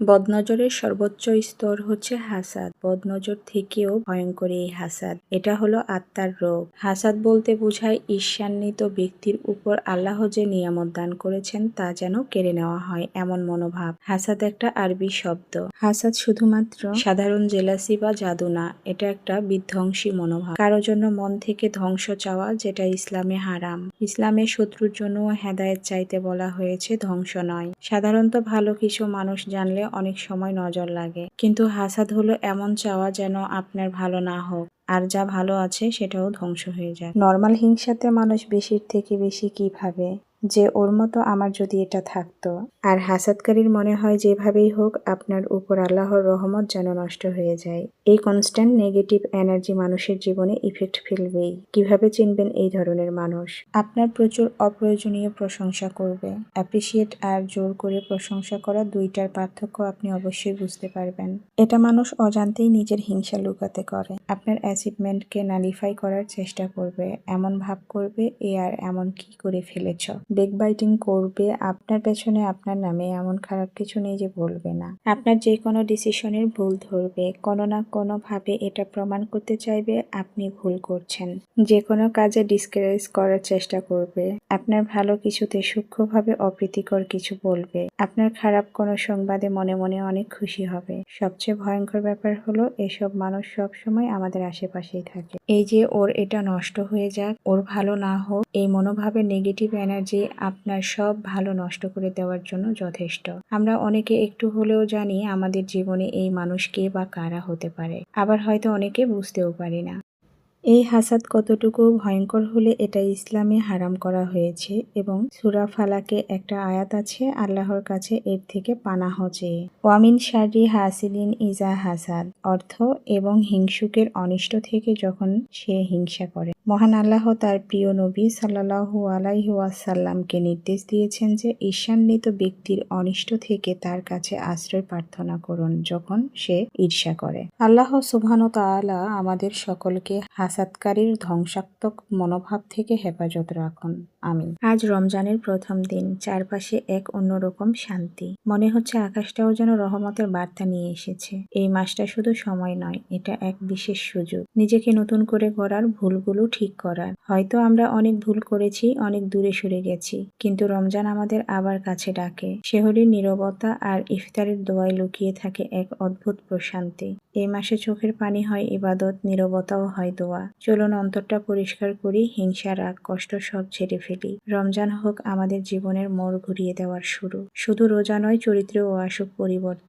বদনজরের সর্বোচ্চ স্তর হচ্ছে হাসাদ। বদনজর থেকেও ভয়ঙ্কর এই হাসাদ। এটা হলো আত্মার রোগ। হাসাদ বলতে বোঝায় ঈর্ষান্বিত ব্যক্তির উপর আল্লাহ যে নিয়ামত দান করেছেন তা যেন কেড়ে নেওয়া হয়, এমন মনোভাব। হাসাদ একটা আরবি শব্দ। হাসাদ শুধুমাত্র সাধারণ জেলাসি বা জাদু না, এটা একটা বিধ্বংসী মনোভাব। কারো জন্য মন থেকে ধ্বংস চাওয়া, যেটা ইসলামে হারাম। ইসলামের শত্রুর জন্য হেদায়েত চাইতে বলা হয়েছে, ধ্বংস নয়। সাধারণত ভালো কিছু মানুষ জানলে অনেক সময় নজর লাগে, কিন্তু হাসাদ হলো এমন চাওয়া যেন আপনার ভালো না হোক, আর যা ভালো আছে সেটাও ধ্বংস হয়ে যায়। নর্মাল হিংসাতে মানুষ বেশির থেকে বেশি কি ভাবে, যে ওর মতো আমার যদি এটা থাকতো। আর হাসাদকারীর মনে হয় যেভাবেই হোক আপনার উপর আল্লাহর রহমত যেন নষ্ট হয়ে যায়। এই কনস্ট্যান্ট নেগেটিভ এনার্জি মানুষের জীবনে ইফেক্ট ফেলবেই। কিভাবে চিনবেন এই ধরনের মানুষ? আপনার প্রচুর অপ্রয়োজনীয় প্রশংসা করবে। অ্যাপ্রিসিয়েট আর জোর করে প্রশংসা করা, দুইটার পার্থক্য আপনি অবশ্যই বুঝতে পারবেন। এটা মানুষ অজান্তেই নিজের হিংসা লুকাতে করে। আপনার অ্যাচিভমেন্টকে নালিফাই করার চেষ্টা করবে, এমন ভাব করবে এ আর এমন কি করে ফেলেছ। বেকবাইটিং করবে, আপনার পেছনে আপনার নামে এমন খারাপ কিছু নেই যে বলবে না। আপনার যে কোনো ডিসিশনের ভুল ধরবে, কোনো না কোনো ভাবে এটা প্রমাণ করতে চাইবে আপনি ভুল করছেন। যে কোনো কাজে ডিসকারেজ করার চেষ্টা করবে। আপনার ভালো কিছুতে সূক্ষ্মভাবে অপ্রীতিকর কিছু বলবে। আপনার খারাপ কোনো সংবাদে মনে মনে অনেক খুশি হবে। সবচেয়ে ভয়ঙ্কর ব্যাপার হলো, এসব মানুষ সব সময় আমাদের আশেপাশেই থাকে। এই যে ওর এটা নষ্ট হয়ে যাক, ওর ভালো না হোক, এই মনোভাবের নেগেটিভ এনার্জি আপনার সব ভালো নষ্ট করে দেওয়ার জন্য যথেষ্ট। আমরা অনেকে একটু হলেও জানি আমাদের জীবনে এই মানুষ কে বা কারা হতে পারে, আবার হয়তো অনেকে বুঝতেও পারি না। এই হাসাদ কতটুকু ভয়ঙ্কর হলে এটা ইসলামে হারাম করা হয়েছে, এবং সূরা ফালাকে একটা আয়াত আছে আল্লাহর কাছে এর থেকে পানাহ চেয়ে। ওয়ামিন শাররি হাসিদিন ইজা হাসাদ, অর্থ এবং হিংসুকের অনিষ্ট থেকে যখন সে হিংসা করে। মহান আল্লাহ তার প্রিয় নবী সাল্লাল্লাহু আলাইহি ওয়াসাল্লামকে নির্দেশ দিয়েছেন যে ঈর্ষান্বিত ব্যক্তির অনিষ্ট থেকে তার কাছে আশ্রয় প্রার্থনা করুন যখন সে ঈর্ষা করে। আল্লাহ সুবহানাহু ওয়া তাআলা আমাদের সকলকে হাসাদকারীর ধ্বংসাত্মক মনোভাব থেকে হেফাজত রাখুন। আমিন। আজ রমজানের প্রথম দিন, চারপাশে এক অন্যরকম শান্তি। মনে হচ্ছে আকাশটাও যেন রহমতের বার্তা নিয়ে এসেছে। এই মাসটা শুধু সময় নয়, এটা এক বিশেষ সুযোগ নিজেকে নতুন করে গড়ার, ভুলগুলো ঠিক করার। হয়তো আমরা অনেক ভুল করেছি, অনেক দূরে সরে গেছি, কিন্তু রমজান আমাদের আবার কাছে ডাকে। সেহরির নীরবতা আর ইফতারের দোয়ায় লুকিয়ে থাকে এক অদ্ভুত প্রশান্তি। এই মাসে চোখের পানি হয় ইবাদত, নীরবতাও হয় দোয়া। চলুন অন্তরটা পরিষ্কার করি, হিংসা, রাগ, কষ্ট সব ঝেড়ে ফেলি। রমজান হোক আমাদের জীবনের মোড় ঘুরিয়ে দেওয়ার শুরু। শুধু রোজা নয়, চরিত্রেও আসুক পরিবর্তন।